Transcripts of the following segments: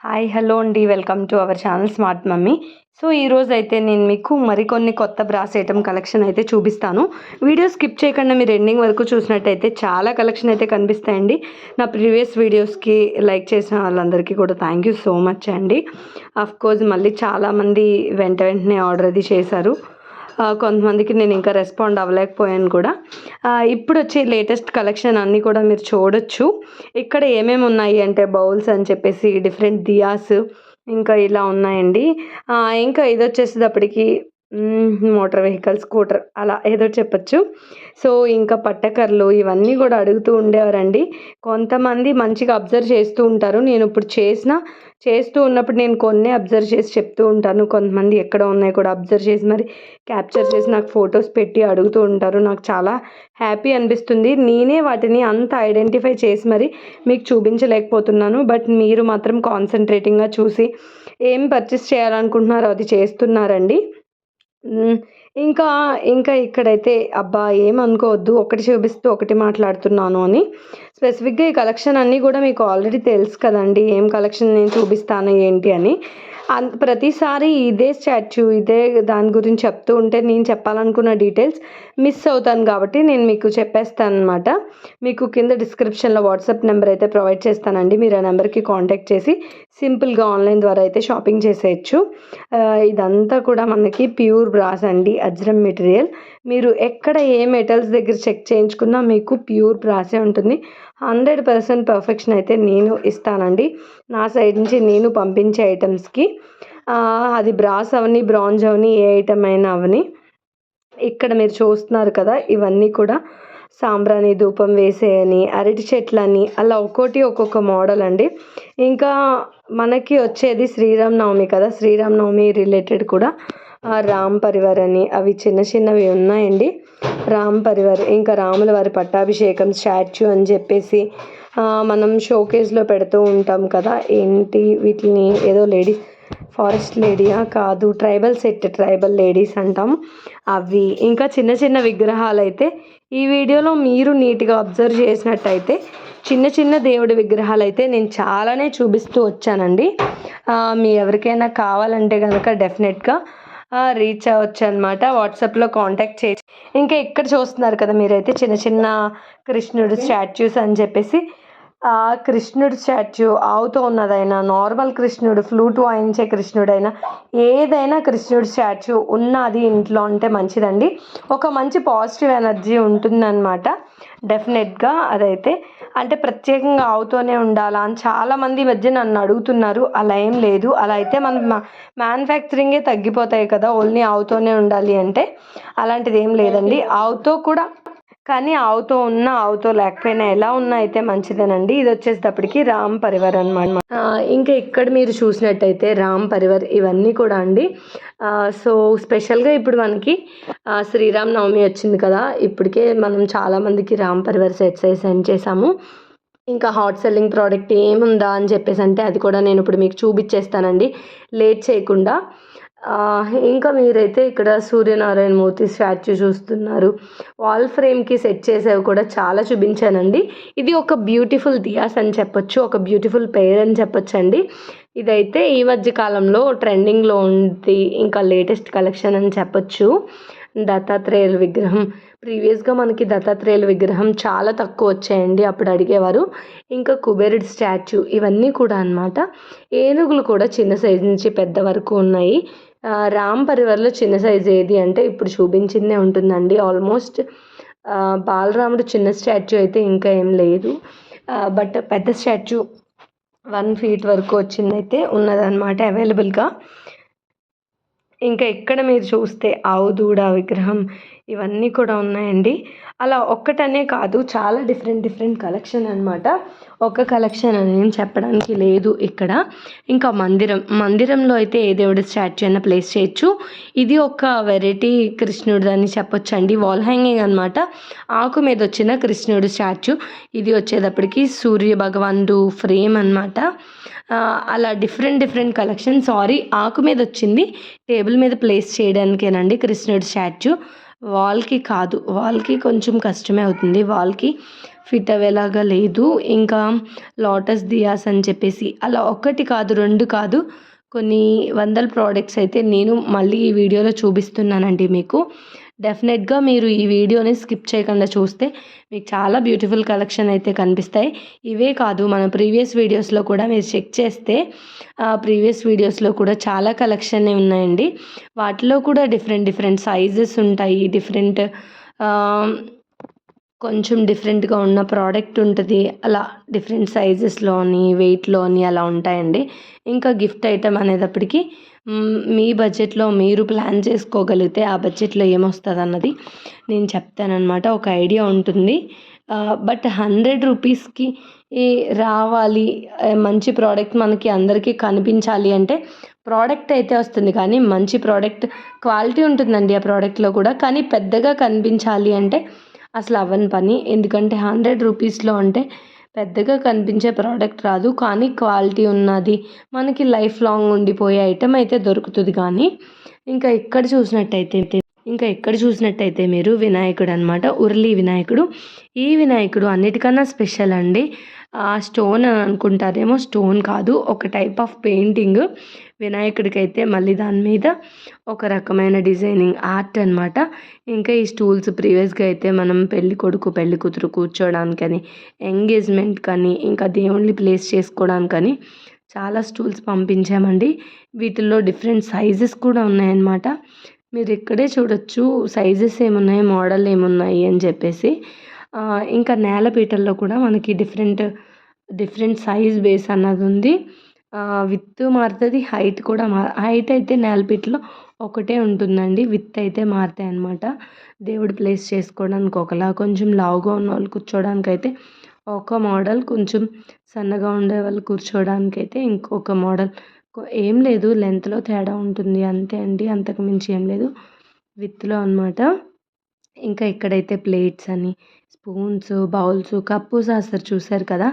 Hi hello అండి, welcome to our channel smart mummy. So ఈరోజు అయితే నేను మీకు మరికొన్ని కొత్త బ్రాస్ ఐటమ్ కలెక్షన్ అయితే చూపిస్తాను. వీడియో స్కిప్ చేయకుండా మీరు ఎండింగ్ వరకు చూసినట్టయితే చాలా కలెక్షన్ అయితే కనిపిస్తాయండి. నా ప్రీవియస్ వీడియోస్కి లైక్ చేసిన వాళ్ళందరికీ కూడా థ్యాంక్ యూ సో మచ్ అండి. కోర్స్ మళ్ళీ చాలామంది వెంటనే ఆర్డర్ అది చేశారు. కొంతమందికి నేను ఇంకా రెస్పాండ్ అవ్వలేకపోయాను కూడా. ఇప్పుడు వచ్చే లేటెస్ట్ కలెక్షన్ అన్నీ కూడా మీరు చూడొచ్చు. ఇక్కడ ఏమేమి ఉన్నాయి అంటే బౌల్స్ అని చెప్పేసి డిఫరెంట్ దియాస్ ఇంకా ఇలా ఉన్నాయండి. ఇంకా ఇది వచ్చేసేటప్పటికి మోటార్ వెహికల్ స్కూటర్ అలా ఏదో చెప్పచ్చు. సో ఇంకా పట్టకర్రలు ఇవన్నీ కూడా అడుగుతూ ఉండేవారండి. కొంతమంది మంచిగా అబ్జర్వ్ చేస్తూ ఉంటారు. నేను ఇప్పుడు చేస్తూ ఉన్నప్పుడు నేను కొన్ని అబ్జర్వ్ చేసి చెప్తూ ఉంటాను. కొంతమంది ఎక్కడ ఉన్నాయి కూడా అబ్జర్వ్ చేసి మరి క్యాప్చర్ చేసి నాకు ఫొటోస్ పెట్టి అడుగుతూ ఉంటారు. నాకు చాలా హ్యాపీ అనిపిస్తుంది. నేనే వాటిని అంత ఐడెంటిఫై చేసి మరి మీకు చూపించలేకపోతున్నాను. బట్ మీరు మాత్రం కాన్సన్ట్రేటింగ్గా చూసి ఏం పర్చేస్ చేయాలనుకుంటున్నారో అది చేస్తున్నారండి. ఇంకా ఇంకా ఇక్కడైతే అబ్బా ఏమనుకోవద్దు, ఒకటి చూపిస్తూ ఒకటి మాట్లాడుతున్నాను అని. స్పెసిఫిక్గా ఈ కలెక్షన్ అన్నీ కూడా మీకు ఆల్రెడీ తెలుసు కదండి, ఏం కలెక్షన్ నేను చూపిస్తాను ఏంటి అని. ప్రతిసారి ఇదే స్టాచ్యూ ఇదే దాని గురించి చెప్తూ ఉంటే నేను చెప్పాలనుకున్న డీటెయిల్స్ మిస్ అవుతాను. కాబట్టి నేను మీకు చెప్పేస్తాను అనమాట. మీకు కింద డిస్క్రిప్షన్లో వాట్సాప్ నెంబర్ అయితే ప్రొవైడ్ చేస్తానండి. మీరు ఆ నెంబర్కి కాంటాక్ట్ చేసి సింపుల్గా ఆన్లైన్ ద్వారా అయితే షాపింగ్ చేసేయచ్చు. ఇదంతా కూడా మనకి ప్యూర్ బ్రాస్ అండి, అజ్రం మెటీరియల్. మీరు ఎక్కడ ఏ మెటల్స్ దగ్గర చెక్ చేయించుకున్నా మీకు ప్యూర్ బ్రాసే ఉంటుంది. 100% పర్ఫెక్షన్ అయితే నేను ఇస్తానండి నా సైడ్ నుంచి నేను పంపించే ఐటమ్స్కి. అది బ్రాస్ అవని బ్రాంజ్ అవని ఏ ఐటమ్ అయినా అవని. ఇక్కడ మీరు చూస్తున్నారు కదా, ఇవన్నీ కూడా సాంబ్రాణి ధూపం వేసేయని, అరటి చెట్లని, అలా ఒక్కొక్క మోడల్ అండి. ఇంకా మనకి వచ్చేది శ్రీరామనవమి కదా, శ్రీరామనవమి రిలేటెడ్ కూడా రామ్ పరివార్ అని అవి చిన్నవి ఉన్నాయండి. రామ్ పరివార్ ఇంకా రాముల వారి పట్టాభిషేకం స్టాచ్యూ అని చెప్పేసి మనం షోకేస్లో పెడుతూ ఉంటాం కదా. ఏంటి వీటిని ఏదో లేడీ ఫారెస్ట్ లేడీయా కాదు, ట్రైబల్ సెట్, ట్రైబల్ లేడీస్ అంటాం అవి. ఇంకా చిన్న విగ్రహాలు అయితే ఈ వీడియోలో మీరు నీట్గా అబ్జర్వ్ చేసినట్టయితే చిన్న దేవుడి విగ్రహాలు అయితే నేను చాలానే చూపిస్తూ వచ్చానండి. మీ ఎవరికైనా కావాలంటే కనుక డెఫినెట్గా రీచ్ అవ్వచ్చు అనమాట. వాట్సాప్లో కాంటాక్ట్ చేసి. ఇంకా ఇక్కడ చూస్తున్నారు కదా మీరైతే చిన్న కృష్ణుడు స్టాచ్యూస్ అని చెప్పేసి. కృష్ణుడు స్టాచ్యూ ఆవుతో ఉన్నదైనా, నార్మల్ కృష్ణుడు ఫ్లూట్ వాయించే కృష్ణుడైనా, ఏదైనా కృష్ణుడు స్టాచ్యూ ఉన్నది ఇంట్లో ఉంటే మంచిదండి. ఒక మంచి పాజిటివ్ ఎనర్జీ ఉంటుందన్నమాట డెఫినెట్గా. అదైతే అంటే ప్రత్యేకంగా ఆవుతోనే ఉండాలా అని చాలామంది ఈ మధ్య నన్ను అడుగుతున్నారు. అలా ఏం లేదు. అలా అయితే మన మ్యానుఫ్యాక్చరింగే తగ్గిపోతాయి కదా, ఓన్లీ ఆవుతోనే ఉండాలి అంటే. అలాంటిది ఏం లేదండి. ఆవుతో కూడా, కానీ ఆవుతో ఉన్నా ఆవుతో లేకపోయినా ఎలా ఉన్నా అయితే మంచిదేనండి. ఇది వచ్చేటప్పటికి రామ్ పరివార్ అనమాట. ఇంకా ఇక్కడ మీరు చూసినట్టయితే రామ్ పరివార్ ఇవన్నీ కూడా అండి. సో స్పెషల్గా ఇప్పుడు మనకి శ్రీరామ్ నవమి వచ్చింది కదా, ఇప్పటికే మనం చాలామందికి రామ్ పరివార్ సెట్స్ అయితే సెండ్ చేసాము. ఇంకా హాట్ సెల్లింగ్ ప్రోడక్ట్ ఏముందా అని చెప్పేసి అంటే అది కూడా నేను ఇప్పుడు మీకు చూపించేస్తానండి లేట్ చేయకుండా. ఇంకా మీరైతే ఇక్కడ సూర్యనారాయణ మూర్తి స్టాచ్యూ చూస్తున్నారు. వాల్ ఫ్రేమ్కి సెట్ చేసేవి కూడా చాలా చూపించానండి. ఇది ఒక బ్యూటిఫుల్ దియాస్ అని చెప్పొచ్చు, ఒక బ్యూటిఫుల్ పెయిర్ అని చెప్పొచ్చు అండి. ఇదైతే ఈ మధ్య కాలంలో ట్రెండింగ్లో ఉంది, ఇంకా లేటెస్ట్ కలెక్షన్ అని చెప్పొచ్చు. దత్తాత్రేయుల విగ్రహం, ప్రీవియస్గా మనకి దత్తాత్రేయుల విగ్రహం చాలా తక్కువ వచ్చాయండి, అప్పుడు అడిగేవారు. ఇంకా కుబేరుడి స్టాచ్యూ ఇవన్నీ కూడా అనమాట. ఏనుగులు కూడా చిన్న సైజు నుంచి పెద్ద వరకు ఉన్నాయి. రామ్ పరివార్లో చిన్న సైజు ఏది అంటే ఇప్పుడు చూపించిందే ఉంటుందండి. ఆల్మోస్ట్ బాలరాముడు చిన్న స్టాచ్యూ అయితే ఇంకా ఏం లేదు. బట్ పెద్ద స్టాచ్యూ 1 feet వరకు వచ్చిందైతే ఉన్నదన్నమాట అవైలబుల్గా. ఇంకా ఇక్కడ మీరు చూస్తే ఆవు దూడ విగ్రహం ఇవన్నీ కూడా ఉన్నాయండి. అలా ఒక్కటనే కాదు, చాలా డిఫరెంట్ కలెక్షన్ అనమాట. ఒక కలెక్షన్ అని చెప్పడానికి లేదు ఇక్కడ. ఇంకా మందిరంలో అయితే ఏ దేవుడి స్టాచ్యూ అయినా ప్లేస్ చేయొచ్చు. ఇది ఒక వెరైటీ కృష్ణుడు అని చెప్పొచ్చు అండి. వాల్ హ్యాంగింగ్ అనమాట. ఆకు మీద వచ్చిన కృష్ణుడు స్టాచ్యూ. ఇది వచ్చేటప్పటికి సూర్య భగవానుడు ఫ్రేమ్ అనమాట. అలా డిఫరెంట్ కలెక్షన్. సారీ, ఆకు మీద వచ్చింది, టేబుల్ మీద ప్లేస్ చేయడానికేనండి కృష్ణుడి స్టాచ్యూ. వాల్కి కాదు, వాల్కి కొంచెం కష్టమే అవుతుంది. వాల్కి ఫిట్ అయ్యేలాగా లేదు. ఇంకా లోటస్ దియాస్ అని చెప్పేసి అలా ఒకటి కాదు, 2 కాదు, కొన్ని వందల ప్రోడక్ట్స్ అయితే నేను మళ్ళీ ఈ వీడియోలో చూపిస్తున్నానండి మీకు. డెఫినెట్గా మీరు ఈ వీడియోని స్కిప్ చేయకుండా చూస్తే మీకు చాలా బ్యూటిఫుల్ కలెక్షన్ అయితే కనిపిస్తాయి. ఇవే కాదు, మన ప్రీవియస్ వీడియోస్లో కూడా మీరు చెక్ చేస్తే ప్రీవియస్ వీడియోస్లో కూడా చాలా కలెక్షన్ ఉన్నాయండి. వాటిలో కూడా డిఫరెంట్ సైజెస్ ఉంటాయి, కొంచెం డిఫరెంట్గా ఉన్న ప్రోడక్ట్ ఉంటుంది. అలా డిఫరెంట్ సైజెస్లోని, వెయిట్లోని అలా ఉంటాయండి. ఇంకా గిఫ్ట్ ఐటమ్ అనేటప్పటికి మీ బడ్జెట్లో మీరు ప్లాన్ చేసుకోగలిగితే ఆ బడ్జెట్లో ఏమొస్తుంది అన్నది నేను చెప్తానన్నమాట. ఒక ఐడియా ఉంటుంది. బట్ 100 రూపీస్కి రావాలి, మంచి ప్రోడక్ట్ మనకి అందరికీ కనిపించాలి అంటే ప్రోడక్ట్ అయితే వస్తుంది, కానీ మంచి ప్రోడక్ట్ క్వాలిటీ ఉంటుందండి ఆ ప్రోడక్ట్లో కూడా. కానీ పెద్దగా కనిపించాలి అంటే అసలు అవ్వని పని. ఎందుకంటే 100 రూపీస్లో అంటే పెద్దగా కనిపించే ప్రోడక్ట్ రాదు, కానీ క్వాలిటీ ఉన్నది మనకి లైఫ్ లాంగ్ ఉండిపోయే ఐటెం అయితే దొరుకుతుంది. కానీ ఇంకా ఇక్కడ చూసినట్టయితే మీరు వినాయకుడు అనమాట, ఉర్లీ వినాయకుడు. ఈ వినాయకుడు అన్నిటికన్నా స్పెషల్ అండి. స్టోన్ అనుకుంటారేమో, స్టోన్ కాదు, ఒక టైప్ ఆఫ్ పెయింటింగ్ వినాయకుడికి అయితే. మళ్ళీ దాని మీద ఒక రకమైన డిజైనింగ్ ఆర్ట్ అనమాట. ఇంకా ఈ స్టూల్స్ ప్రీవియస్గా అయితే మనం పెళ్లి కొడుకు పెళ్లి కూతురు కూర్చోడానికని, ఎంగేజ్మెంట్ కానీ, ఇంకా దేవుణ్ణి ప్లేస్ చేసుకోవడానికని చాలా స్టూల్స్ పంపించామండి. వీటిల్లో డిఫరెంట్ సైజెస్ కూడా ఉన్నాయన్నమాట. మీరు ఇక్కడే చూడొచ్చు సైజెస్ ఏమున్నాయి, మోడల్ ఏమున్నాయి అని చెప్పేసి. ఇంకా నేలపీటల్లో కూడా మనకి డిఫరెంట్ సైజ్ బేస్ అన్నది ఉంది. విత్ మారుతుంది, హైట్ కూడా హైట్ అయితే నేలపీటలో ఒకటే ఉంటుందండి, విత్ అయితే మారుతాయి అన్నమాట. దేవుడు ప్లేస్ చేసుకోవడానికి ఒకలా, కొంచెం లావుగా ఉన్న వాళ్ళు కూర్చోవడానికి అయితే ఒక మోడల్, కొంచెం సన్నగా ఉండే వాళ్ళు కూర్చోవడానికి అయితే ఇంకొక మోడల్. ఏం లేదు, లెంత్లో తేడా ఉంటుంది అంతే అండి, అంతకు మించి ఏం లేదు, విత్లో అనమాట. ఇంకా ఇక్కడైతే ప్లేట్స్ అని, స్పూన్స్, బౌల్స్, కప్పు సాసర్ చూసారు కదా,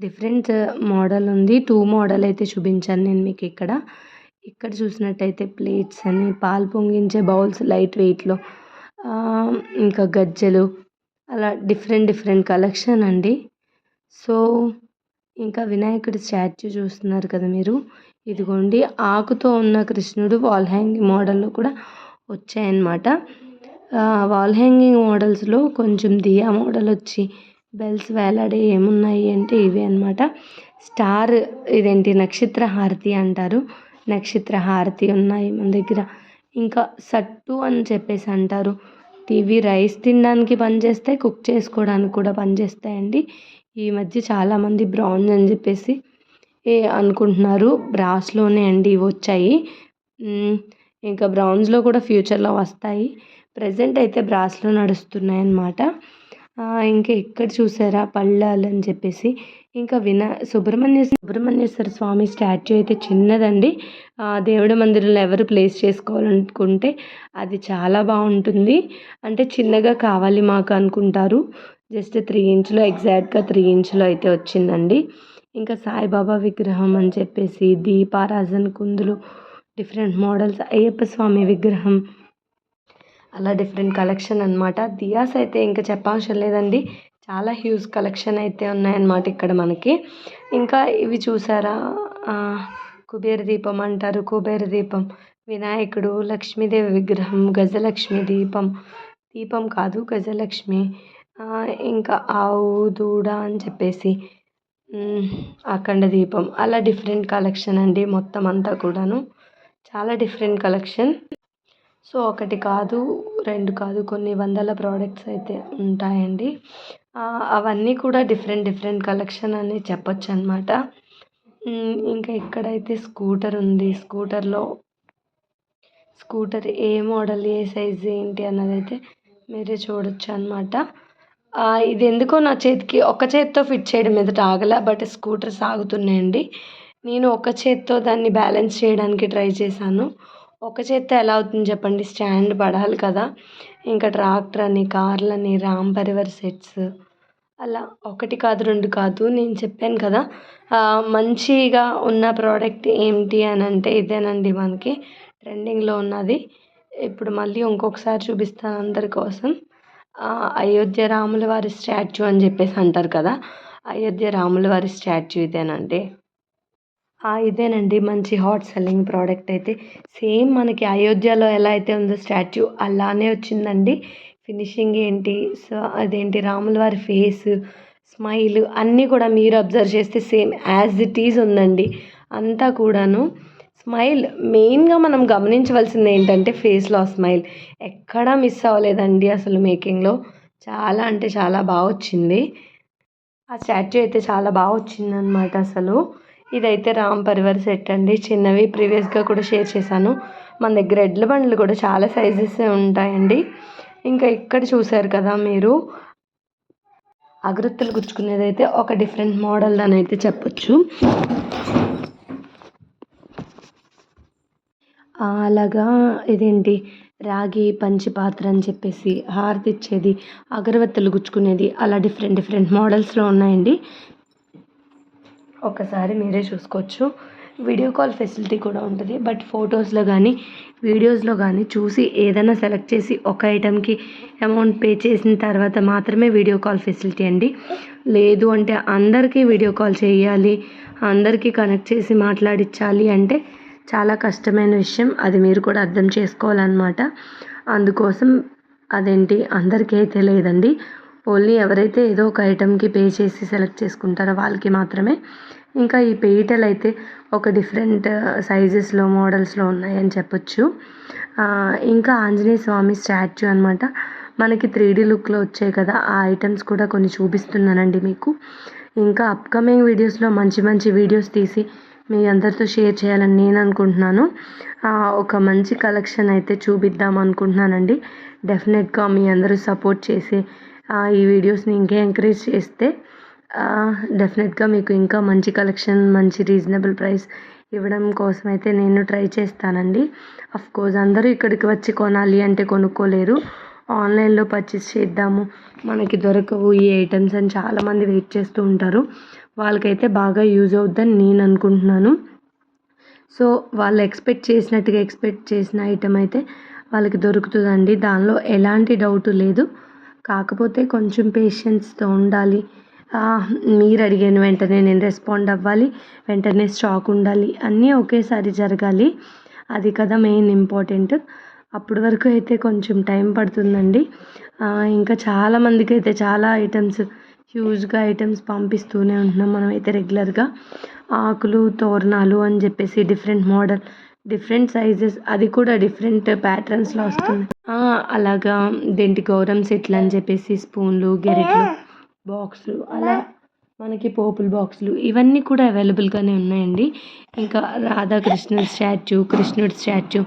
డిఫరెంట్ మోడల్ ఉంది. 2 మోడల్ అయితే చూపించాను నేను మీకు ఇక్కడ చూసినట్టయితే ప్లేట్స్ అని, పాలు పొంగించే బౌల్స్ లైట్ వెయిట్లో, ఇంకా గజ్జెలు, అలా డిఫరెంట్ కలెక్షన్ అండి. సో ఇంకా వినాయకుడి స్టాచ్యూ చూస్తున్నారు కదా మీరు, ఇదిగోండి ఆకుతో ఉన్న కృష్ణుడు వాల్ హ్యాంగింగ్ మోడల్లో కూడా వచ్చాయన్నమాట. వాల్ హ్యాంగింగ్ మోడల్స్లో కొంచెం దియా మోడల్ వచ్చి బెల్స్ వేలాడే ఏమున్నాయి అంటే ఇవే అనమాట. స్టార్, ఇదేంటి నక్షత్ర హారతి అంటారు, నక్షత్ర హారతి ఉన్నాయి మన దగ్గర. ఇంకా సట్టు అని చెప్పేసి అంటారు. ఇవి రైస్ తినడానికి పనిచేస్తాయి, కుక్ చేసుకోవడానికి కూడా పనిచేస్తాయండి. ఈ మధ్య చాలామంది బ్రాంజ్ అని చెప్పేసి అనుకుంటున్నారు, బ్రాస్లోనే అండి ఇవి వచ్చాయి. ఇంకా బ్రౌన్స్లో కూడా ఫ్యూచర్లో వస్తాయి, ప్రజెంట్ అయితే బ్రాస్లో నడుస్తున్నాయి అన్నమాట. ఇంకా ఇక్కడ చూసారా పళ్ళాలు అని చెప్పేసి. ఇంకా సుబ్రహ్మణ్యేశ్వర స్వామి స్టాచ్యూ అయితే చిన్నదండి. దేవుడి మందిరంలో ఎవరు ప్లేస్ చేసుకోవాలనుకుంటే అది చాలా బాగుంటుంది. అంటే చిన్నగా కావాలి మాకు అనుకుంటారు, జస్ట్ 3 ఇంచులో, ఎగ్జాక్ట్గా 3 ఇంచులో అయితే వచ్చిందండి. ఇంకా సాయిబాబా విగ్రహం అని చెప్పేసి, దీపారాజన్ కుందులు, డిఫరెంట్ మోడల్స్, అయ్యప్ప స్వామి విగ్రహం, అలా డిఫరెంట్ కలెక్షన్ అనమాట. దియాస్ అయితే ఇంకా చెప్పవసరం లేదండి, చాలా హ్యూజ్ కలెక్షన్ అయితే ఉన్నాయన్నమాట ఇక్కడ మనకి. ఇంకా ఇవి చూసారా, కుబేర దీపం అంటారు, కుబేర దీపం, వినాయకుడు, లక్ష్మీదేవి విగ్రహం, గజలక్ష్మి దీపం కాదు గజలక్ష్మి, ఇంకా ఆవు దూడ అని చెప్పేసి, అఖండ దీపం, అలా డిఫరెంట్ కలెక్షన్ అండి మొత్తం అంతా కూడాను. చాలా డిఫరెంట్ కలెక్షన్. సో 1 కాదు 2 కాదు, కొన్ని వందల ప్రోడక్ట్స్ అయితే ఉంటాయండి. అవన్నీ కూడా డిఫరెంట్ కలెక్షన్ అని చెప్పొచ్చు అనమాట. ఇంకా ఇక్కడైతే స్కూటర్ ఉంది. స్కూటర్ ఏ మోడల్, ఏ సైజ్ ఏంటి అన్నదైతే మీరే చూడొచ్చు అనమాట. ఇది ఎందుకో నా చేతికి ఒక చేత్తో ఫిట్ చేయడం ఎదుట ఆగల, బట్ స్కూటర్ సాగుతున్నాయండి. నేను ఒక చేత్తో దాన్ని బ్యాలెన్స్ చేయడానికి ట్రై చేశాను. ఒక చేత్తో ఎలా అవుతుంది చెప్పండి, స్టాండ్ పడాలి కదా. ఇంకా ట్రాక్టర్ అని, కార్లని, రామ్ పరివార్ సెట్స్, అలా 1 కాదు 2 కాదు, నేను చెప్పాను కదా. మంచిగా ఉన్న ప్రోడక్ట్ ఏంటి అని అంటే ఇదేనండి, మనకి ట్రెండింగ్లో ఉన్నది. ఇప్పుడు మళ్ళీ ఇంకొకసారి చూపిస్తాను అందరి కోసం. అయోధ్య రాముల వారి స్టాచ్యూ అని చెప్పేసి అంటారు కదా, అయోధ్య రాముల వారి స్టాచ్యూ ఇదేనండి. ఇదేనండి మంచి హాట్ సెల్లింగ్ ప్రోడక్ట్ అయితే. సేమ్ మనకి అయోధ్యలో ఎలా అయితే ఉందో స్టాచ్యూ అలానే వచ్చిందండి. ఫినిషింగ్ ఏంటి, సో అదేంటి రాముల వారి ఫేస్, స్మైల్ అన్నీ కూడా మీరు అబ్జర్వ్ చేస్తే సేమ్ యాజ్ ఇట్ ఈజ్ ఉందండి అంతా కూడాను. స్మైల్ మెయిన్గా మనం గమనించవలసింది ఏంటంటే ఫేస్లో స్మైల్ ఎక్కడా మిస్ అవ్వలేదండి అసలు. మేకింగ్లో చాలా అంటే చాలా బాగా వచ్చింది. ఆ స్టాచ్యూ అయితే చాలా బాగా వచ్చిందనమాట అసలు. ఇదైతే రామ్ పరివార్ సెట్ అండి. చిన్నవి ప్రీవియస్గా కూడా షేర్ చేశాను. మన దగ్గర ఎడ్ల బండ్లు కూడా చాలా సైజెస్ ఉంటాయండి. ఇంకా ఇక్కడ చూసారు కదా మీరు, అగరత్తులు గుచ్చుకునేది అయితే ఒక డిఫరెంట్ మోడల్ అని అయితే చెప్పొచ్చు. అలాగా ఇదేంటి రాగి పంచి పాత్ర అని చెప్పేసి హారతి ఇచ్చేది, అగరబత్తులు గుచ్చుకునేది, అలా డిఫరెంట్ డిఫరెంట్ మోడల్స్లో ఉన్నాయండి. ఒకసారి మీరే చూసుకోవచ్చు. వీడియో కాల్ ఫెసిలిటీ కూడా ఉంటుంది. బట్ ఫొటోస్లో కానీ వీడియోస్లో కానీ చూసి ఏదైనా సెలెక్ట్ చేసి ఒక ఐటెంకి అమౌంట్ పే చేసిన తర్వాత మాత్రమే వీడియో కాల్ ఫెసిలిటీ అండి. లేదు అంటే అందరికీ వీడియో కాల్ చేయాలి, అందరికీ కనెక్ట్ చేసి మాట్లాడించాలి అంటే చాలా కష్టమైన విషయం. అది మీరు కూడా అర్థం చేసుకోవాలన్నమాట. అందుకోసం అదేంటి అందరికీ అయితే లేదండి. ఓన్లీ ఎవరైతే ఏదో ఒక ఐటెంకి పే చేసి సెలెక్ట్ చేసుకుంటారో వాళ్ళకి మాత్రమే. ఇంకా ఈ పీటలు అయితే ఒక డిఫరెంట్ సైజెస్లో మోడల్స్లో ఉన్నాయని చెప్పొచ్చు. ఇంకా ఆంజనేయ స్వామి స్టాచ్యూ అనమాట. మనకి 3D లుక్లో వచ్చాయి కదా, ఆ ఐటమ్స్ కూడా కొన్ని చూపిస్తున్నానండి మీకు. ఇంకా అప్కమింగ్ వీడియోస్లో మంచి మంచి వీడియోస్ తీసి మీ అందరితో షేర్ చేయాలని నేను అనుకుంటున్నాను. ఒక మంచి కలెక్షన్ అయితే చూపిద్దాం అనుకుంటున్నానండి. డెఫినెట్గా మీ అందరూ సపోర్ట్ చేసి ఈ వీడియోస్ని ఇంకా ఎంకరేజ్ చేస్తే డెఫినెట్గా మీకు ఇంకా మంచి కలెక్షన్, మంచి రీజనబుల్ ప్రైస్ ఇవ్వడం కోసం అయితే నేను ట్రై చేస్తానండి. అఫ్కోర్స్ అందరూ ఇక్కడికి వచ్చి కొనాలి అంటే కొనుక్కోలేరు. ఆన్లైన్లో పర్చేస్ చేద్దాము, మనకి దొరకవు ఈ ఐటమ్స్ అని చాలామంది వెయిట్ చేస్తూ ఉంటారు. వాళ్ళకైతే బాగా యూజ్ అవుద్దని నేను అనుకుంటున్నాను. సో వాళ్ళు ఎక్స్పెక్ట్ చేసిన ఐటమ్ అయితే వాళ్ళకి దొరుకుతుందండి. దానిలో ఎలాంటి డౌట్ లేదు. కాకపోతే కొంచెం పేషెన్స్తో ఉండాలి. మీరు అడిగిన వెంటనే నేను రెస్పాండ్ అవ్వాలి, వెంటనే స్టాక్ ఉండాలి, అన్నీ ఒకేసారి జరగాలి. అది కదా మెయిన్ ఇంపార్టెంట్. అప్పటి వరకు అయితే కొంచెం టైం పడుతుందండి. ఇంకా చాలామందికి అయితే చాలా ఐటమ్స్, హ్యూజ్గా ఐటమ్స్ పంపిస్తూనే ఉంటున్నాం మనమైతే రెగ్యులర్గా. ఆకులు, తోరణాలు అని చెప్పేసి డిఫరెంట్ మోడల్, డిఫరెంట్ సైజెస్, అది కూడా డిఫరెంట్ ప్యాటర్న్స్లో వస్తుంది. అలాగా దేంటి గౌరమ్ సెట్లు అని చెప్పేసి స్పూన్లు, గెరిట్లు, బాక్సులు, అలా మనకి పోపుల బాక్సులు ఇవన్నీ కూడా అవైలబుల్గానే ఉన్నాయండి. ఇంకా రాధాకృష్ణ స్టాచ్యూ, కృష్ణుడి స్టాచ్యూ,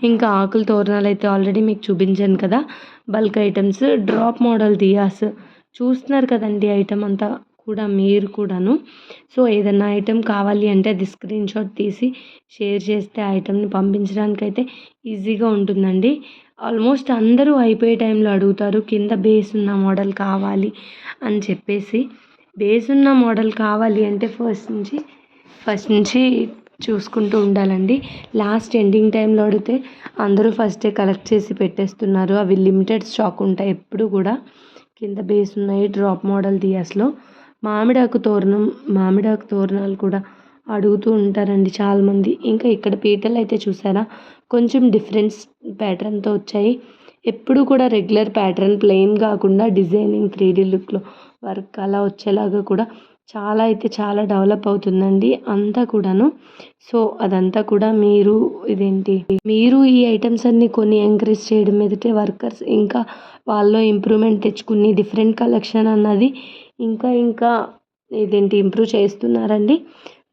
ఇంకా ఆకుల తోరణాలు అయితే ఆల్రెడీ మీకు చూపించాను కదా. Bulk items, drop model diyas చూస్తున్నారు కదండి. ఐటమ్ అంతా కూడా మీరు కూడాను. సో ఏదైనా ఐటెం కావాలి అంటే అది స్క్రీన్ షాట్ తీసి షేర్ చేస్తే ఆ ఐటెంని పంపించడానికైతే ఈజీగా ఉంటుందండి. ఆల్మోస్ట్ అందరూ అయిపోయే టైంలో అడుగుతారు కింద బేస్ ఉన్న మోడల్ కావాలి అని చెప్పేసి. బేస్ ఉన్న మోడల్ కావాలి అంటే ఫస్ట్ నుంచి చూసుకుంటూ ఉండాలండి. లాస్ట్ ఎండింగ్ టైంలో అడిగితే అందరూ ఫస్టే కలెక్ట్ చేసి పెట్టేస్తున్నారు. అవి లిమిటెడ్ స్టాక్ ఉంటాయి ఎప్పుడు కూడా. కింద బేస్ ఉన్నాయి డ్రాప్ మోడల్ దియాస్లో. మామిడాకు తోరణాలు కూడా అడుగుతూ ఉంటారండి చాలామంది. ఇంకా ఇక్కడ పీటలు అయితే చూసారా, కొంచెం డిఫరెన్స్ ప్యాటర్న్తో వచ్చాయి. ఎప్పుడు కూడా రెగ్యులర్ ప్యాటర్న్ ప్లెయిన్ కాకుండా డిజైనింగ్ 3D లుక్లో వర్క్ అలా వచ్చేలాగా కూడా చాలా డెవలప్ అవుతుందండి అంతా కూడాను. సో అదంతా కూడా మీరు ఈ ఐటమ్స్ అన్నీ కొన్ని ఎంకరేజ్ చేయడం మీదటే వర్కర్స్ ఇంకా వాళ్ళలో ఇంప్రూవ్మెంట్ తెచ్చుకుని డిఫరెంట్ కలెక్షన్ అన్నది ఇంకా ఇంప్రూవ్ చేస్తున్నారండి.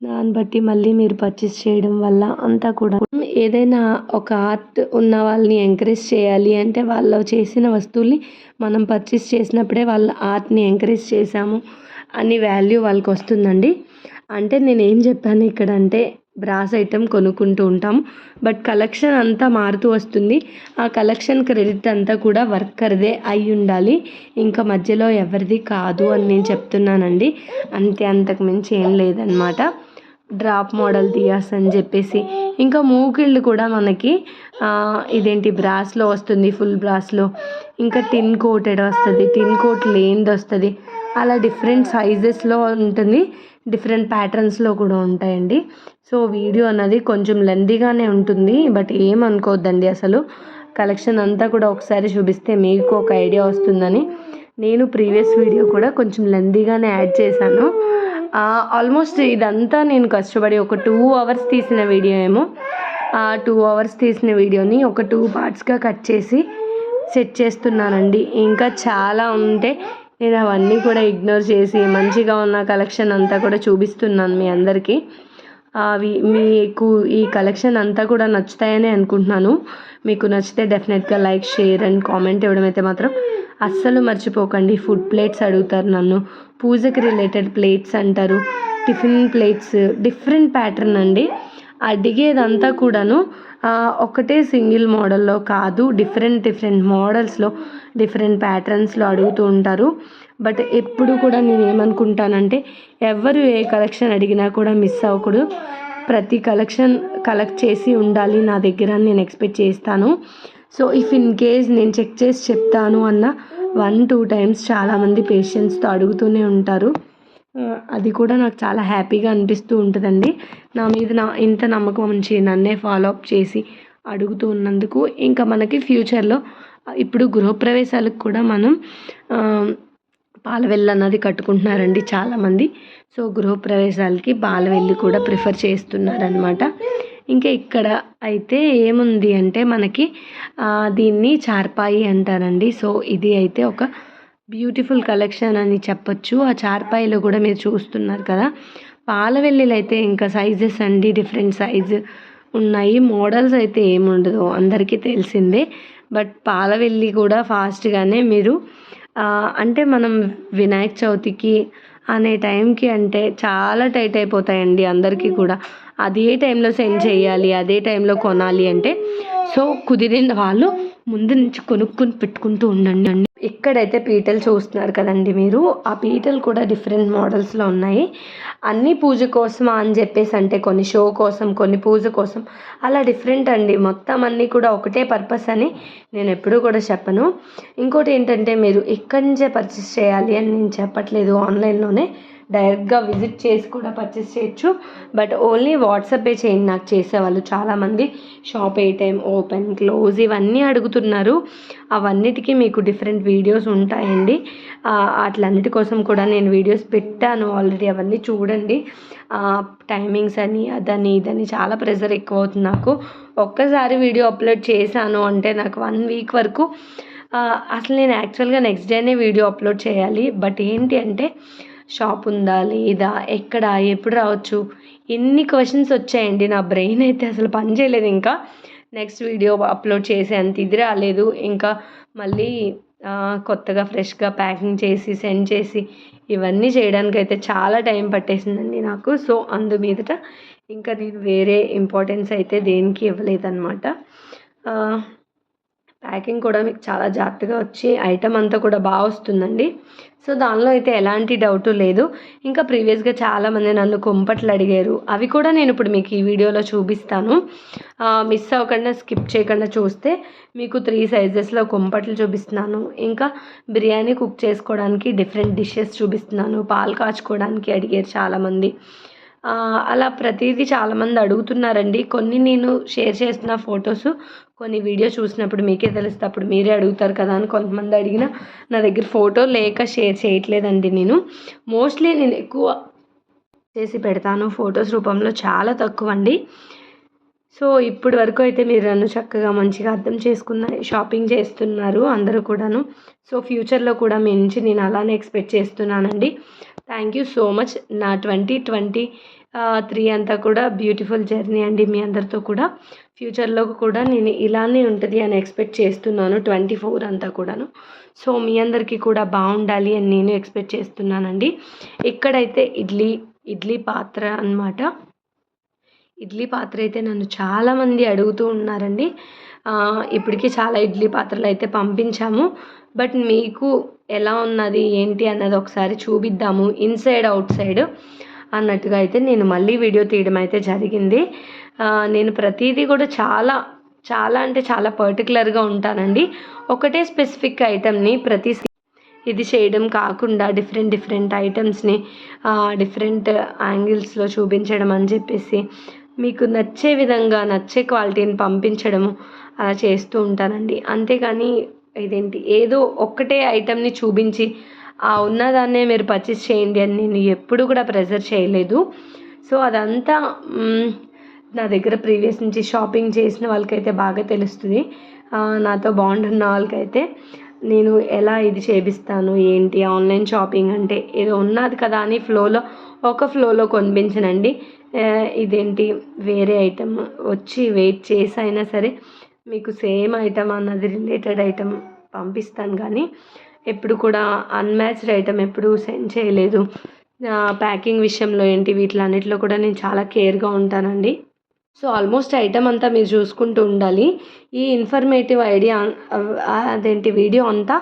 దాన్ని బట్టి మళ్ళీ మీరు పర్చేస్ చేయడం వల్ల అంతా కూడా ఏదైనా ఒక ఆర్ట్ ఉన్న వాళ్ళని ఎంకరేజ్ చేయాలి అంటే వాళ్ళు చేసిన వస్తువుల్ని మనం పర్చేస్ చేసినప్పుడే వాళ్ళ ఆర్ట్ని ఎంకరేజ్ చేశాము అని వాల్యూ వాళ్ళకి వస్తుందండి. అంటే నేను ఏం చెప్పాను ఇక్కడ అంటే బ్రాస్ ఐటెం కొనుక్కుంటూ ఉంటాము, బట్ కలెక్షన్ అంతా మారుతూ వస్తుంది. ఆ కలెక్షన్ క్రెడిట్ అంతా కూడా వర్కర్దే అయి ఉండాలి, ఇంకా మధ్యలో ఎవరిది కాదు అని నేను చెప్తున్నానండి. అంతకు మించి ఏం లేదనమాట. డ్రాప్ మోడల్ దియాస్ అని చెప్పేసి, ఇంకా మూకిళ్ళు కూడా మనకి ఇదేంటి బ్రాస్లో వస్తుంది, ఫుల్ బ్రాస్లో. ఇంకా టిన్ కోటెడ్ వస్తుంది, టిన్ కోట్ లేనిది వస్తుంది. అలా డిఫరెంట్ సైజెస్లో ఉంటుంది, డిఫరెంట్ ప్యాటర్న్స్లో కూడా ఉంటాయండి. సో వీడియో అన్నది కొంచెం లెందీగానే ఉంటుంది, బట్ ఏమనుకోవద్దండి. అసలు కలెక్షన్ అంతా కూడా ఒకసారి చూపిస్తే మీకు ఒక ఐడియా వస్తుందని నేను ప్రీవియస్ వీడియో కూడా కొంచెం లెందీగానే యాడ్ చేశాను. ఆల్మోస్ట్ ఇదంతా నేను కష్టపడి ఒక 2 అవర్స్ తీసిన వీడియో ఏమో. ఆ 2 అవర్స్ తీసిన వీడియోని ఒక 2 పార్ట్స్గా కట్ చేసి సెట్ చేస్తున్నానండి. ఇంకా చాలా ఉంటే నేను అవన్నీ కూడా ఇగ్నోర్ చేసి మంచిగా ఉన్న కలెక్షన్ అంతా కూడా చూపిస్తున్నాను మీ అందరికీ. మీకు ఈ కలెక్షన్ అంతా కూడా నచ్చుతాయని అనుకుంటున్నాను. మీకు నచ్చితే డెఫినెట్గా లైక్, షేర్ అండ్ కామెంట్ ఇవ్వడం అయితే మాత్రం అస్సలు మర్చిపోకండి. ఫుడ్ ప్లేట్స్ అడుగుతారు నన్ను, పూజకి రిలేటెడ్ ప్లేట్స్ అంటారు, టిఫిన్ ప్లేట్స్, డిఫరెంట్ ప్యాటర్న్ అండి. అడిగేదంతా కూడాను ఒకటే సింగిల్ మోడల్లో కాదు, డిఫరెంట్ మోడల్స్లో, డిఫరెంట్ ప్యాటర్న్స్లో అడుగుతూ ఉంటారు. బట్ ఎప్పుడు కూడా నేను ఏమనుకుంటానంటే ఎవరు ఏ కలెక్షన్ అడిగినా కూడా మిస్ అవ్వకూడదు. ప్రతి కలెక్షన్ కలెక్ట్ చేసి ఉండాలి నా దగ్గర అని నేను ఎక్స్పెక్ట్ చేస్తాను. సో ఇఫ్ ఇన్ కేస్ నేను చెక్ చేసి చెప్తాను అన్న 1-2 టైమ్స్ చాలామంది పేషెన్స్తో అడుగుతూనే ఉంటారు. అది కూడా నాకు చాలా హ్యాపీగా అనిపిస్తూ ఉంటుందండి. నా మీద ఇంత నమ్మకం ఉంచి నన్నే ఫాలో అప్ చేసి అడుగుతూ ఉన్నందుకు. ఇంకా మనకి ఫ్యూచర్లో ఇప్పుడు గృహప్రవేశాలకు కూడా మనం పాలవెల్లి అన్నది కట్టుకుంటున్నారండి చాలామంది. సో గృహప్రవేశాలకి పాలవెల్లి కూడా ప్రిఫర్ చేస్తున్నారనమాట. ఇంకా ఇక్కడ అయితే ఏముంది అంటే మనకి దీన్ని చార్పాయి అంటారండి. సో ఇది అయితే ఒక బ్యూటిఫుల్ కలెక్షన్ అని చెప్పొచ్చు. ఆ చార్పాయిలో కూడా మీరు చూస్తున్నారు కదా, పాలవెల్లిలో అయితే ఇంకా సైజెస్ అండి, డిఫరెంట్ సైజు ఉన్నాయి. మోడల్స్ అయితే ఏముండదు, అందరికీ తెలిసిందే. బట్ పాలవెల్లి కూడా ఫాస్ట్గానే మీరు అంటే మనం వినాయక చవితికి అనే టైంకి అంటే చాలా టైట్ అయిపోతాయండి అందరికీ కూడా. అదే టైంలో సెండ్ చేయాలి, అదే టైంలో కొనాలి అంటే సో కుదిరిన వాళ్ళు ముందు నుంచి కొనుక్కొని పెట్టుకుంటూ ఉండండి. ఇక్కడైతే పీటలు చూస్తున్నారు కదండి మీరు, ఆ పీటలు కూడా డిఫరెంట్ మోడల్స్లో ఉన్నాయి. అన్నీ పూజ కోసమా అని చెప్పేసి అంటే కొన్ని షో కోసం, కొన్ని పూజ కోసం, అలా డిఫరెంట్ అండి. మొత్తం అన్నీ కూడా ఒకటే పర్పస్ అని నేను ఎప్పుడూ కూడా చెప్పను. ఇంకోటి ఏంటంటే మీరు ఇక్కడి నుంచే పర్చేస్ చేయాలి అని నేను చెప్పట్లేదు, ఆన్లైన్లోనే డైరెక్ట్గా విజిట్ చేసి కూడా పర్చేస్ చేయొచ్చు. బట్ ఓన్లీ వాట్సాపే చేయండి నాకు చేసేవాళ్ళు చాలామంది. షాప్ ఏ టైం ఓపెన్, క్లోజ్ ఇవన్నీ అడుగుతున్నారు. అవన్నిటికీ మీకు డిఫరెంట్ వీడియోస్ ఉంటాయండి. అట్లన్నిటి కోసం కూడా నేను వీడియోస్ పెట్టాను ఆల్రెడీ, అవన్నీ చూడండి. టైమింగ్స్ అని అదని ఇదని చాలా ప్రెషర్ ఎక్కువ అవుతుంది నాకు. ఒక్కసారి వీడియో అప్లోడ్ చేశాను అంటే నాకు 1 వీక్ వరకు అసలు నేను యాక్చువల్గా నెక్స్ట్ డేనే వీడియో అప్లోడ్ చేయాలి. బట్ ఏంటి అంటే షాప్ ఉందా లేదా, ఎక్కడ, ఎప్పుడు రావచ్చు, ఎన్ని క్వశ్చన్స్ వచ్చాయండి. నా బ్రెయిన్ అయితే అసలు పని చేయలేదు. ఇంకా నెక్స్ట్ వీడియో అప్లోడ్ చేసే అంత ఇది రాలేదు. ఇంకా మళ్ళీ కొత్తగా ఫ్రెష్గా ప్యాకింగ్ చేసి సెండ్ చేసి ఇవన్నీ చేయడానికి అయితే చాలా టైం పట్టేసిందండి నాకు. సో అందు మీదట ఇంకా నేను వేరే ఇంపార్టెన్స్ అయితే దేనికి ఇవ్వలేదన్నమాట. ప్యాకింగ్ కూడా మీకు చాలా జాగ్రత్తగా వచ్చి ఐటమ్ అంతా కూడా బాగా వస్తుందండి. సో దానిలో అయితే ఎలాంటి డౌటు లేదు. ఇంకా ప్రీవియస్గా చాలామంది నన్ను కుంపట్లు అడిగారు, అవి కూడా నేను ఇప్పుడు మీకు ఈ వీడియోలో చూపిస్తాను. మిస్ అవ్వకుండా స్కిప్ చేయకుండా చూస్తే మీకు 3 సైజెస్లో కుంపట్లు చూపిస్తున్నాను. ఇంకా బిర్యానీ కుక్ చేసుకోవడానికి డిఫరెంట్ డిషెస్ చూపిస్తున్నాను. పాలు కాచుకోవడానికి అడిగారు చాలామంది. అలా ప్రతిదీ చాలామంది అడుగుతున్నారండి. కొన్ని నేను షేర్ చేస్తున్న ఫొటోస్, కొన్ని వీడియో చూసినప్పుడు మీకే తెలుస్తుంది, అప్పుడు మీరే అడుగుతారు కదా అని కొంతమంది అడిగిన నా దగ్గర ఫోటో లేక షేర్ చేయట్లేదండి. నేను మోస్ట్లీ నేను ఎక్కువ చేసి పెడతాను ఫొటోస్ రూపంలో, చాలా తక్కువ అండి. సో ఇప్పటి వరకు అయితే మీరు నన్ను చక్కగా మంచిగా అర్థం చేసుకున్న షాపింగ్ చేస్తున్నారు అందరూ కూడాను. సో ఫ్యూచర్లో కూడా మీ నుంచి నేను అలానే ఎక్స్పెక్ట్ చేస్తున్నానండి. Thank you so much. నా 2023 అంతా కూడా బ్యూటిఫుల్ జర్నీ అండి మీ అందరితో కూడా. ఫ్యూచర్లో కూడా నేను ఇలానే ఉంటుంది అని ఎక్స్పెక్ట్ చేస్తున్నాను 24 అంతా కూడాను. సో మీ అందరికీ కూడా బాగుండాలి అని నేను ఎక్స్పెక్ట్ చేస్తున్నానండి. ఇక్కడైతే ఇడ్లీ పాత్ర అన్నమాట. ఇడ్లీ పాత్ర అయితే నన్ను చాలామంది అడుగుతూ ఉన్నారండి. ఇప్పటికీ చాలా ఇడ్లీ పాత్రలు అయితే పంపించాము. బట్ మీకు ఎలా ఉన్నది ఏంటి అన్నది ఒకసారి చూపిద్దాము, ఇన్సైడ్ అవుట్ సైడ్. అన్నట్టుగా అయితే నేను మళ్ళీ వీడియో తీయడం అయితే జరిగింది. నేను ప్రతిదీ కూడా చాలా చాలా అంటే చాలా పర్టికులర్గా ఉంటానండి. ఒకటే స్పెసిఫిక్ ఐటెంని ఇది చేయడం కాకుండా డిఫరెంట్ ఐటమ్స్ని డిఫరెంట్ యాంగిల్స్లో చూపించడం అని చెప్పేసి మీకు నచ్చే విధంగా నచ్చే క్వాలిటీని పంపించడము అలా చేస్తూ ఉంటానండి. అంతేగాని ఏదో ఒక్కటే ఐటెంని చూపించి ఉన్నదాన్నే మీరు పర్చేస్ చేయండి అని నేను ఎప్పుడు కూడా ప్రెజర్ చేయలేదు. సో అదంతా నా దగ్గర ప్రీవియస్ నుంచి షాపింగ్ చేసిన వాళ్ళకైతే బాగా తెలుస్తుంది. నాతో బాండ్ ఉన్న వాళ్ళకైతే నేను ఎలా ఇది చేపిస్తాను ఏంటి ఆన్లైన్ షాపింగ్ అంటే ఏదో ఉన్నది కదా అని ఫ్లోలో కొనిపించనండి. వేరే ఐటమ్ వచ్చి వెయిట్ చేసి అయినా సరే మీకు సేమ్ ఐటమ్ అన్నది రిలేటెడ్ ఐటమ్ పంపిస్తాను. కానీ ఎప్పుడు కూడా అన్మ్యాచ్డ్ ఐటమ్ ఎప్పుడు సెండ్ చేయలేదు. ప్యాకింగ్ విషయంలో వీటిలన్నిటిలో కూడా నేను చాలా కేర్గా ఉంటానండి. సో ఆల్మోస్ట్ ఐటమ్ అంతా మీరు చూసుకుంటూ ఉండాలి. ఈ ఇన్ఫర్మేటివ్ వీడియో అంతా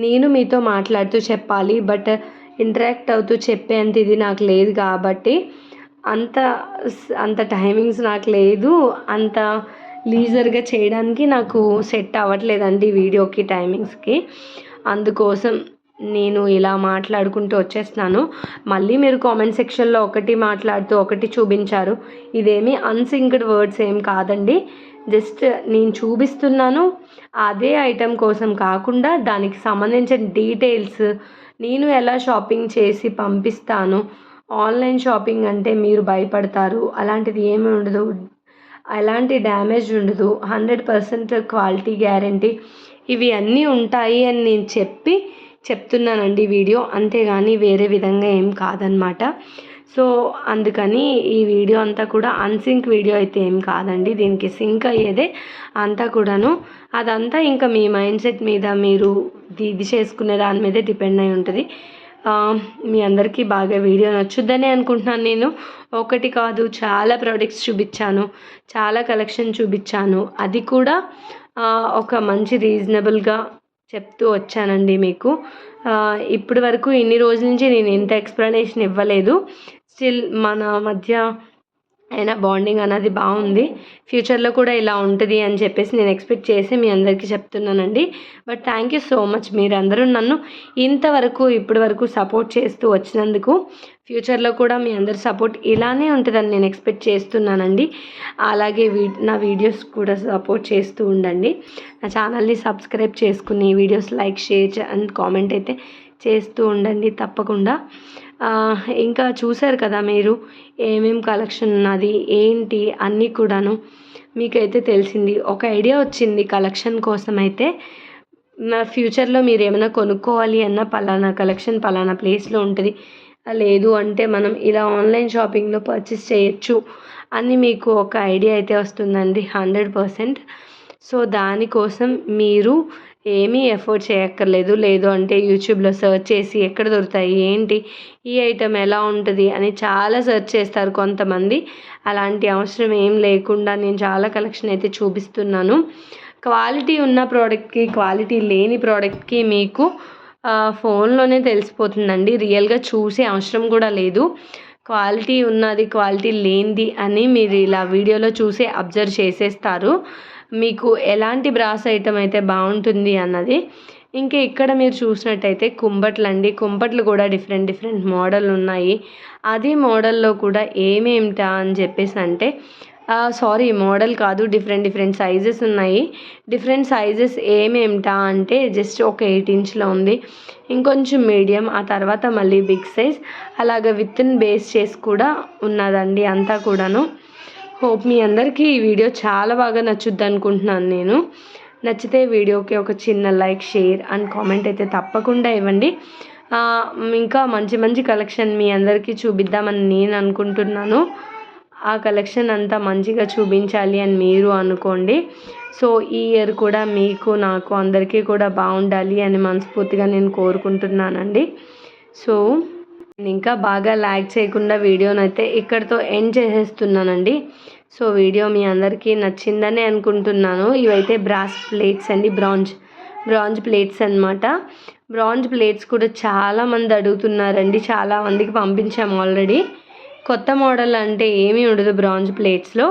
నేను మీతో మాట్లాడుతూ చెప్పాలి. బట్ ఇంటరాక్ట్ అవుతూ చెప్పేంత ఇది నాకు లేదు కాబట్టి అంత టైమింగ్స్ నాకు లేదు. అంత లీజర్గా చేయడానికి నాకు సెట్ అవ్వట్లేదండి వీడియోకి టైమింగ్స్కి. అందుకోసం నేను ఇలా మాట్లాడుకుంటూ వచ్చేస్తున్నాను. మళ్ళీ మీరు కామెంట్ సెక్షన్లో ఒకటి మాట్లాడుతూ ఒకటి చూపించారు. ఇదేమీ అన్సింక్డ్ వర్డ్స్ ఏం కాదండి. జస్ట్ నేను చూపిస్తున్నాను. అదే ఐటెం కోసం కాకుండా దానికి సంబంధించిన డీటెయిల్స్ నేను ఎలా షాపింగ్ చేసి పంపిస్తాను. ఆన్లైన్ షాపింగ్ అంటే మీరు భయపడతారు, అలాంటిది ఏమీ ఉండదు, ఎలాంటి డ్యామేజ్ ఉండదు, 100% క్వాలిటీ గ్యారంటీ ఇవి అన్నీ ఉంటాయి అని నేను చెప్తున్నానండి వీడియో. అంతేగాని వేరే విధంగా ఏం కాదనమాట. సో అందుకని ఈ వీడియో అంతా కూడా అన్సింక్ వీడియో అయితే ఏం కాదండి. దీనికి సింక్ అయ్యేదే అంతా కూడాను. అదంతా ఇంకా మీ మైండ్ సెట్ మీద మీరు ఇది చేసుకునే దాని మీదే డిపెండ్ అయి ఉంటుంది. మీ అందరికీ బాగా వీడియో నచ్చుద్దని అనుకుంటున్నాను. నేను ఒకటి కాదు చాలా ప్రోడక్ట్స్ చూపించాను, చాలా కలెక్షన్ చూపించాను. అది కూడా ఒక మంచి రీజనబుల్గా చెప్తూ వచ్చానండి మీకు. ఇప్పటి వరకు ఇన్ని రోజుల నుంచి నేను ఇంత ఎక్స్ప్లెనేషన్ ఇవ్వలేదు. స్టిల్ మన మధ్య అయినా బాండింగ్ అనేది బాగుంది. ఫ్యూచర్లో కూడా ఇలా ఉంటుంది అని చెప్పేసి నేను ఎక్స్పెక్ట్ చేసి మీ అందరికీ చెప్తున్నానండి. But thank you so much, మీరందరూ నన్ను ఇప్పటి వరకు సపోర్ట్ చేస్తూ వచ్చినందుకు. ఫ్యూచర్లో కూడా మీ అందరి సపోర్ట్ ఇలానే ఉంటుందని నేను ఎక్స్పెక్ట్ చేస్తున్నానండి. అలాగే నా వీడియోస్ కూడా సపోర్ట్ చేస్తూ ఉండండి. నా ఛానల్ని సబ్స్క్రైబ్ చేసుకుని videos like, share and comment అయితే చేస్తూ ఉండండి తప్పకుండా. ఇంకా చూశారు కదా మీరు ఏమేం కలెక్షన్ ఉన్నది ఏంటి అన్నీ కూడాను మీకైతే తెలిసింది. ఒక ఐడియా వచ్చింది కలెక్షన్ కోసం. అయితే నా ఫ్యూచర్లో మీరు ఏమైనా కొనుక్కోవాలి అన్న పలానా కలెక్షన్ పలానా ప్లేస్లో ఉంటుంది, లేదు అంటే మనం ఇలా ఆన్లైన్ షాపింగ్లో పర్చేస్ చేయొచ్చు అని మీకు ఒక ఐడియా అయితే వస్తుందండి 100%. సో దానికోసం మీరు ఏమీ ఎఫర్ట్ చేయక్కర్లేదు. లేదు అంటే యూట్యూబ్లో సెర్చ్ చేసి ఎక్కడ దొరుకుతాయి ఏంటి ఈ ఐటెం ఎలా ఉంటుంది అని చాలా సెర్చ్ చేస్తారు కొంతమంది. అలాంటి అవసరం ఏం లేకుండా నేను చాలా కలెక్షన్ అయితే చూపిస్తున్నాను. క్వాలిటీ ఉన్న ప్రోడక్ట్కి క్వాలిటీ లేని ప్రోడక్ట్కి మీకు ఫోన్లోనే తెలిసిపోతుందండి. రియల్గా చూసే అవసరం కూడా లేదు. క్వాలిటీ ఉన్నది క్వాలిటీ లేనిది అని మీరు ఇలా వీడియోలో చూసి అబ్జర్వ్ చేసేస్తారు. మీకు ఎలాంటి బ్రాస్ ఐటమ్ అయితే బాగుంటుంది అన్నది. ఇంకా ఇక్కడ మీరు చూసినట్టయితే కుంపట్లు కూడా డిఫరెంట్ మోడల్ ఉన్నాయి. అది మోడల్లో కూడా ఏమేమిటా అని చెప్పేసి అంటే మోడల్ కాదు, డిఫరెంట్ సైజెస్ ఉన్నాయి. డిఫరెంట్ సైజెస్ ఏమేమిటా అంటే జస్ట్ ఒక 8 ఇంచ్లో ఉంది, ఇంకొంచెం మీడియం, ఆ తర్వాత మళ్ళీ బిగ్ సైజ్, అలాగ విత్ ఇన్ బేస్ చేసి కూడా ఉన్నదండి అంతా కూడాను. హోప్ మీ అందరికీ ఈ వీడియో చాలా బాగా నచ్చుద్ది అనుకుంటున్నాను నేను. నచ్చితే వీడియోకి ఒక చిన్న లైక్, షేర్ అండ్ కామెంట్ అయితే తప్పకుండా ఇవ్వండి. ఇంకా మంచి కలెక్షన్ మీ అందరికీ చూపిద్దామని నేను అనుకుంటున్నాను. ఆ కలెక్షన్ అంతా మంచిగా చూపించాలి అని మీరు అనుకోండి. సో ఈ ఇయర్ కూడా మీకు నాకు అందరికీ కూడా బాగుండాలి అని మనస్ఫూర్తిగా నేను కోరుకుంటున్నానండి. సో ఇంకా బాగా లాగ్ చేయకుండా వీడియోని అయితే ఇక్కడితో ఎండ్ చేసేస్తున్నానండి. సో వీడియో మీ అందరికీ నచ్చిందని అనుకుంటున్నాను. ఇవైతే బ్రాస్ ప్లేట్స్ అండి, బ్రాంజ్ ప్లేట్స్ అన్నమాట. బ్రాంజ్ ప్లేట్స్ కూడా చాలామంది అడుగుతున్నారండి, చాలామందికి పంపించాము ఆల్రెడీ. కొత్త మోడల్ అంటే ఏమీ ఉండదు బ్రాంజ్ ప్లేట్స్లో,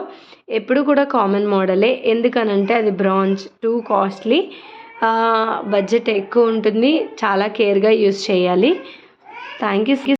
ఎప్పుడు కూడా కామన్ మోడలే. ఎందుకనంటే అది బ్రాంజ్ టూ కాస్ట్లీ, బడ్జెట్ ఎక్కువ ఉంటుంది, చాలా కేర్గా యూస్ చేయాలి. Thank you.